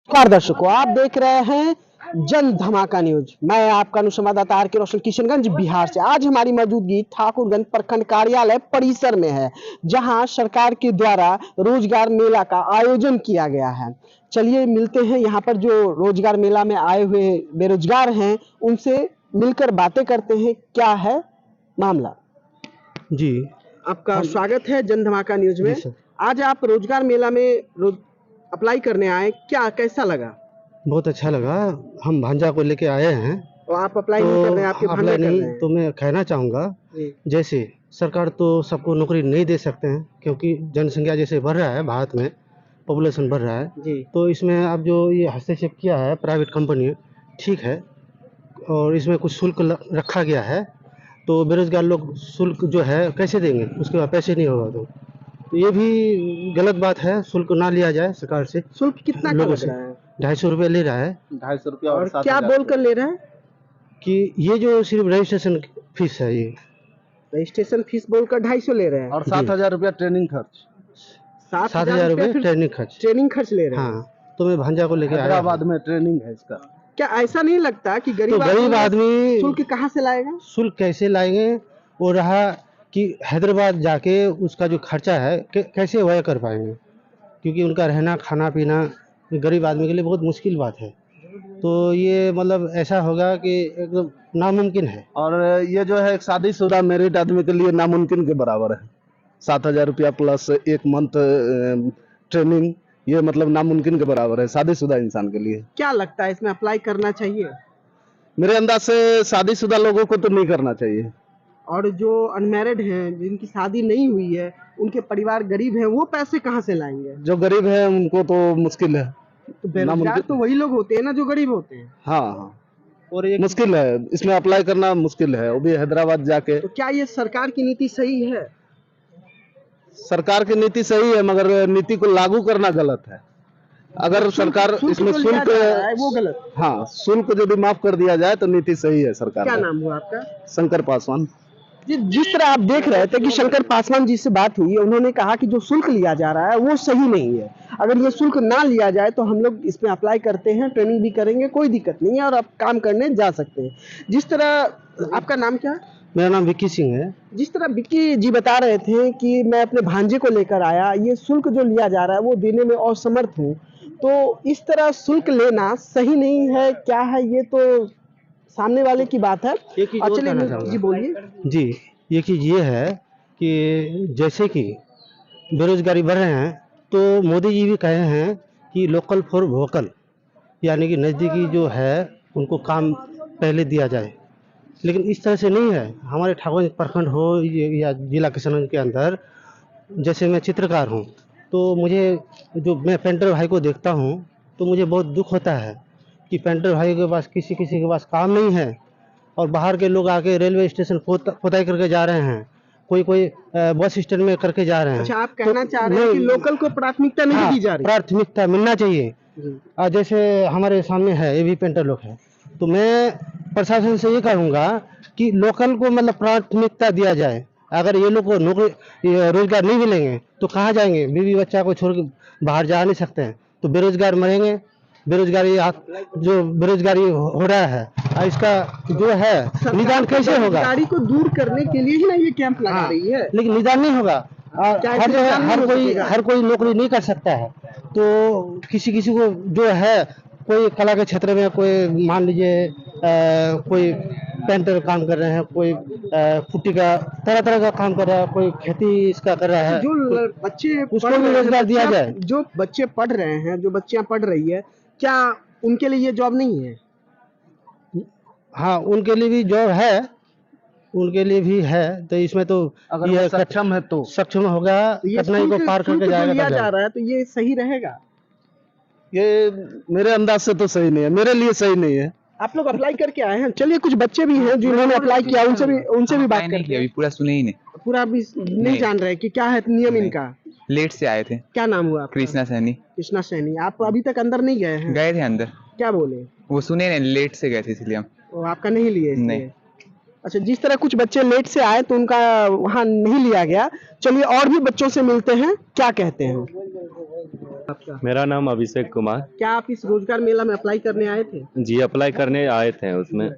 नमस्कार दर्शकों, आप देख रहे हैं जन धमाका न्यूज। मैं आपका संवाददाता आर के रोशन किशनगंज बिहार से। आज हमारी मौजूदगी ठाकुरगंज प्रखंड कार्यालय परिसर में है, जहां सरकार के द्वारा रोजगार मेला का आयोजन किया गया है। चलिए मिलते हैं यहाँ पर जो रोजगार मेला में आए हुए बेरोजगार हैं, उनसे मिलकर बातें करते हैं। क्या है मामला? जी आपका स्वागत है जन धमाका न्यूज में। आज आप रोजगार मेला में अप्लाई करने आए, क्या कैसा लगा? बहुत अच्छा लगा। हम भांजा को लेके आए हैं। और आप अप्लाई नहीं कर रहे हैं, आपके भांजा अप्लाई कर नहीं रहे हैं। तो मैं कहना चाहूँगा, जैसे सरकार तो सबको नौकरी नहीं दे सकते हैं, क्योंकि जनसंख्या जैसे बढ़ रहा है, भारत में पॉपुलेशन बढ़ रहा है जी। तो इसमें अब जो ये हस्तक्षेप किया है प्राइवेट कंपनी, ठीक है, और इसमें कुछ शुल्क रखा गया है, तो बेरोजगार लोग शुल्क जो है कैसे देंगे? उसके बाद पैसे नहीं होगा तो ये भी गलत बात है। शुल्क ना लिया जाए सरकार से। शुल्क कितना का लोगों लग से रहा है? 250 रुपये ले रहा है। 250 रुपया और क्या बोल कर ले रहा है कि ये जो सिर्फ रजिस्ट्रेशन फीस है, ये रजिस्ट्रेशन फीस बोलकर 250 ले रहे हैं और 7,000 रुपया ट्रेनिंग खर्च। 7,000 रुपये ट्रेनिंग खर्च। ले रहे हैं। हाँ, तो मैं भांजा को लेके आया। हैदराबाद में ट्रेनिंग है इसका। क्या ऐसा नहीं लगता कि गरीब आदमी शुल्क कहाँ से लाएगा? शुल्क कैसे लाएंगे? वो रहा कि हैदराबाद जाके उसका जो खर्चा है कैसे व्यय कर पाएंगे, क्योंकि उनका रहना खाना पीना गरीब आदमी के लिए बहुत मुश्किल बात है। तो ये मतलब ऐसा होगा कि एकदम नामुमकिन है। और ये जो है एक शादीशुदा मैरिड आदमी के लिए नामुमकिन के बराबर है। 7,000 रुपया प्लस 1 मंथ ट्रेनिंग, ये मतलब नामुमकिन के बराबर है शादीशुदा इंसान के लिए। क्या लगता है इसमें अप्लाई करना चाहिए? मेरे अंदाज से शादीशुदा लोगों को तो नहीं करना चाहिए। और जो अनमैरिड हैं, जिनकी शादी नहीं हुई है, उनके परिवार गरीब हैं, वो पैसे कहाँ से लाएंगे? जो गरीब है उनको तो मुश्किल है। तो बेरोजगार तो वही लोग होते हैं ना जो गरीब होते हैं। हाँ, और ये मुश्किल है, इसमें अप्लाई करना मुश्किल है, वो भी हैदराबाद जाके। तो क्या ये सरकार की नीति सही है? सरकार की नीति सही है, मगर नीति को लागू करना गलत है। अगर सरकार इसमें शुल्क वो गलत। हाँ, शुल्क यदि माफ कर दिया जाए तो नीति सही है सरकार। क्या नाम हुआ आपका? शंकर पासवान। जिस तरह आप देख रहे थे कि शंकर पासवान जी से बात हुई, उन्होंने कहा कि जो शुल्क लिया जा रहा है वो सही नहीं है। अगर ये शुल्क ना लिया जाए तो हम लोग इसमें अप्लाई करते हैं, ट्रेनिंग भी करेंगे, कोई दिक्कत नहीं है और आप काम करने जा सकते हैं। जिस तरह, आपका नाम क्या? मेरा नाम विक्की सिंह है। जिस तरह विक्की जी बता रहे थे कि मैं अपने भांजे को लेकर आया, ये शुल्क जो लिया जा रहा है वो देने में असमर्थ हूँ, तो इस तरह शुल्क लेना सही नहीं है। क्या है ये तो सामने वाले की बात है। जी बोलिए। जी, ये चीज़ ये है कि जैसे कि बेरोजगारी बढ़ रहे हैं, तो मोदी जी भी कहे हैं कि लोकल फॉर वोकल, यानी कि नज़दीकी जो है उनको काम पहले दिया जाए, लेकिन इस तरह से नहीं है। हमारे ठाकुरगंज प्रखंड हो या जिला किशनगंज के अंदर, जैसे मैं चित्रकार हूँ, तो मुझे जो मैं पेंटर भाई को देखता हूँ तो मुझे बहुत दुख होता है कि पेंटर भाई के पास किसी के पास काम नहीं है, और बाहर के लोग आके रेलवे स्टेशन खोदाई करके जा रहे हैं, कोई बस स्टैंड में करके जा रहे हैं। अच्छा, आप कहना चाह रहे हैं कि लोकल को प्राथमिकता नहीं दी जा रही? प्राथमिकता मिलना चाहिए। जैसे हमारे सामने है, ये भी पेंटर लोग हैं, तो मैं प्रशासन से ये कहूँगा कि लोकल को मतलब प्राथमिकता दिया जाए। अगर ये लोग को नौकरी रोजगार नहीं मिलेंगे तो कहाँ जाएंगे? बीवी बच्चा को छोड़ के बाहर जा नहीं सकते हैं, तो बेरोजगार मरेंगे। बेरोजगारी हो रहा है, इसका जो है निदान कैसे होगा? बेरोजगारी को दूर करने के लिए ही ना ये कैंप लगा रही है, लेकिन निदान नहीं होगा। हर कोई नौकरी नहीं कर सकता है, तो किसी को जो है, कोई कला के क्षेत्र में, कोई मान लीजिए कोई पेंटर काम कर रहे हैं, कोई पुट्टी का तरह का काम कर रहा है, कोई खेती इसका कर रहा है, जो बच्चे उसको भी रोजगार दिया जाए। जो बच्चे पढ़ रहे हैं, जो बच्चियां पढ़ रही है, क्या उनके लिए ये जॉब नहीं है? हाँ, उनके लिए भी जॉब है, उनके लिए भी है। तो इसमें तो अगर ये सक्षम है तो सक्षम होगा, कठिनाई को पार करके जाएगा। जा रहा है तो ये सही रहेगा? ये मेरे अंदाज से तो सही नहीं है, मेरे लिए सही नहीं है। आप लोग अप्लाई करके आए हैं, चलिए कुछ बच्चे भी हैं जिन्होंने अप्लाई किया, उनसे भी बात करके। अभी पूरा सुने ही नहीं, पूरा अभी नहीं जान रहे कि क्या है नियम इनका। लेट से आए थे। क्या नाम हुआ आपका? कृष्णा सैनी। कृष्णा सैनी, आप अभी तक अंदर नहीं गए हैं? गए थे अंदर। क्या बोले? वो सुने नहीं, लेट से गए थे इसलिए हम। वो आपका नहीं लिए? नहीं। अच्छा, जिस तरह कुछ बच्चे लेट से आए तो उनका वहाँ नहीं लिया गया। चलिए और भी बच्चों से मिलते हैं, क्या कहते हैं। आपका मेरा नाम अभिषेक कुमार। क्या आप इस रोजगार मेला में अप्लाई करने आए थे? जी अप्लाई करने आए थे। उसमें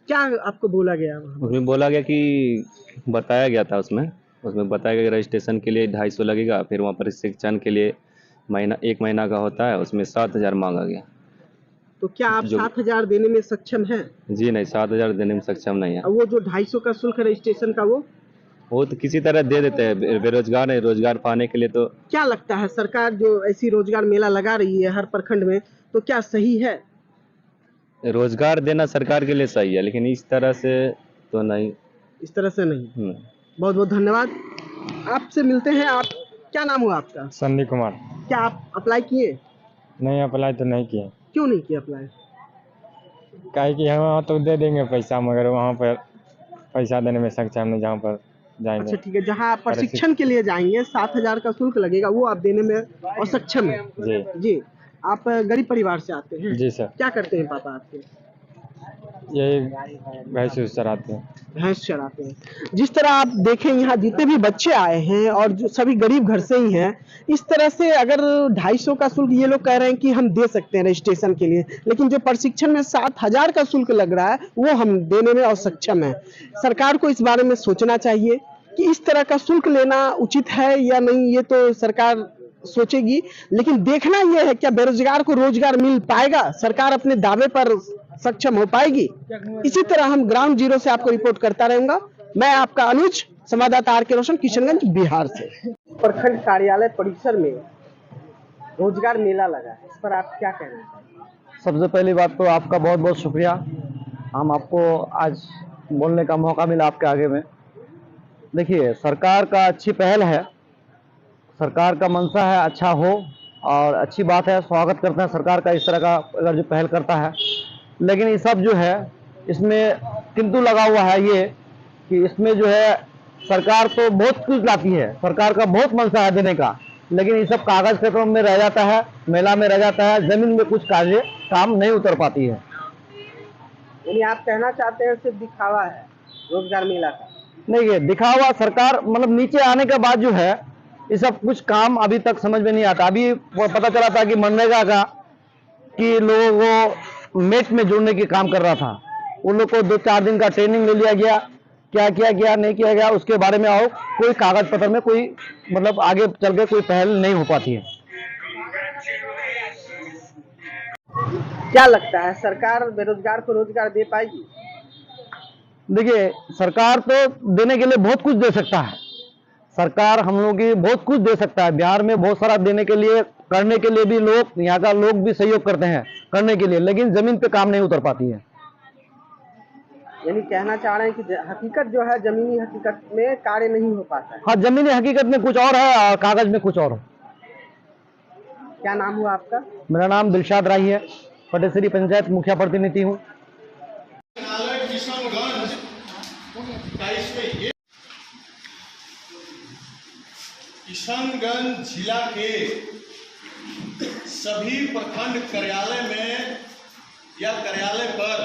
क्या आपको बोला गया वहाँ? उसमें बोला गया कि बताया गया था उसमें बताया गया कि रजिस्ट्रेशन के लिए 250 लगेगा, फिर वहाँ प्रशिक्षण के लिए एक महीना का होता है, उसमें 7,000 मांगा गया। तो क्या आप जो 7,000 देने में सक्षम हैं? जी नहीं, 7,000 देने में सक्षम नहीं है। और वो जो 250 का शुल्क है रजिस्ट्रेशन का, वो तो किसी तरह दे देते हैं, बेरोजगार है, रोजगार पाने के लिए। तो क्या लगता है सरकार जो ऐसी रोजगार मेला लगा रही है हर प्रखंड में, तो क्या सही है? रोजगार देना सरकार के लिए सही है, लेकिन इस तरह से तो नहीं। इस तरह से नहीं। बहुत बहुत धन्यवाद। आपसे मिलते हैं। आप, क्या नाम हुआ आपका? संदीप कुमार। क्या आप अप्लाई किए? नहीं अप्लाई तो नहीं किए। क्यों नहीं किया अप्लाई? काहे कि वहाँ तो दे देंगे पैसा, मगर वहाँ पर पैसा देने में सक्षम नहीं, जहाँ पर जाएंगे। अच्छा ठीक है, जहाँ आप प्रशिक्षण के लिए जाएंगे 7,000 का शुल्क लगेगा, वो आप देने में असक्षम है। जी जी। आप गरीब परिवार से आते हैं? जी सर। क्या करते हैं पापा आपके? यही भैंस चराते हैं। भैंस चराते हैं। जिस तरह आप देखें यहाँ जितने भी बच्चे आए हैं और जो सभी गरीब घर से ही हैं, इस तरह से अगर 250 का शुल्क ये लोग कह रहे हैं कि हम दे सकते हैं रजिस्ट्रेशन के लिए, लेकिन जो प्रशिक्षण में 7,000 का शुल्क लग रहा है वो हम देने में असक्षम है। सरकार को इस बारे में सोचना चाहिए कि इस तरह का शुल्क लेना उचित है या नहीं, ये तो सरकार सोचेगी, लेकिन देखना यह है क्या बेरोजगार को रोजगार मिल पाएगा, सरकार अपने दावे पर सक्षम हो पाएगी। इसी तरह हम ग्राउंड जीरो से आपको रिपोर्ट करता रहूंगा। मैं आपका अनुज, संवाददाता आर के रोशन, किशनगंज, बिहार से। प्रखंड कार्यालय परिसर में रोजगार मेला लगा है, इस पर आप क्या कह रहे हैं? सबसे पहली बात तो आपका बहुत बहुत शुक्रिया, हम आपको आज बोलने का मौका मिला आपके आगे में। देखिए, सरकार का अच्छी पहल है, सरकार का मंशा है अच्छा हो, और अच्छी बात है, स्वागत करते हैं सरकार का इस तरह का अगर जो पहल करता है। लेकिन ये सब जो है इसमें किंतु लगा हुआ है ये कि इसमें जो है सरकार तो बहुत कुछ लाती है, सरकार का बहुत मंशा है देने का, लेकिन ये सब कागज पत्रों में रह जाता है, मेला में रह जाता है, जमीन में कुछ कार्य काम नहीं उतर पाती है। यानी आप कहना चाहते हैं सिर्फ दिखावा है रोजगार मेला का? नहीं है, दिखावा सरकार मतलब नीचे आने के बाद जो है ये सब कुछ काम अभी तक समझ में नहीं आता। अभी वो पता चला था कि मनरेगा का कि लोगों को मेट में जोड़ने की काम कर रहा था, उन लोग को 2-4 दिन का ट्रेनिंग ले लिया गया, क्या किया गया नहीं किया गया उसके बारे में आओ कोई कागज पत्र में कोई मतलब आगे चल के कोई पहल नहीं हो पाती है। क्या लगता है सरकार बेरोजगार को रोजगार दे पाएगी? देखिए, सरकार तो देने के लिए बहुत कुछ दे सकता है, सरकार हम लोगों की बहुत कुछ दे सकता है। बिहार में बहुत सारा देने के लिए करने के लिए भी लोग, यहाँ का लोग भी सहयोग करते हैं करने के लिए, लेकिन जमीन पे काम नहीं उतर पाती है। यानी कहना चाह रहे हैं कि हकीकत जो है जमीनी हकीकत में कार्य नहीं हो पाता है। हाँ, जमीनी हकीकत में कुछ और है और कागज में कुछ और है। क्या नाम हुआ आपका? मेरा नाम दिलशाद राही है, पटेसरी पंचायत मुखिया प्रतिनिधि हूँ। किशनगंज जिला के सभी प्रखंड कार्यालय में या कार्यालय पर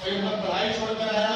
कोई पढ़ाई छोड़कर आया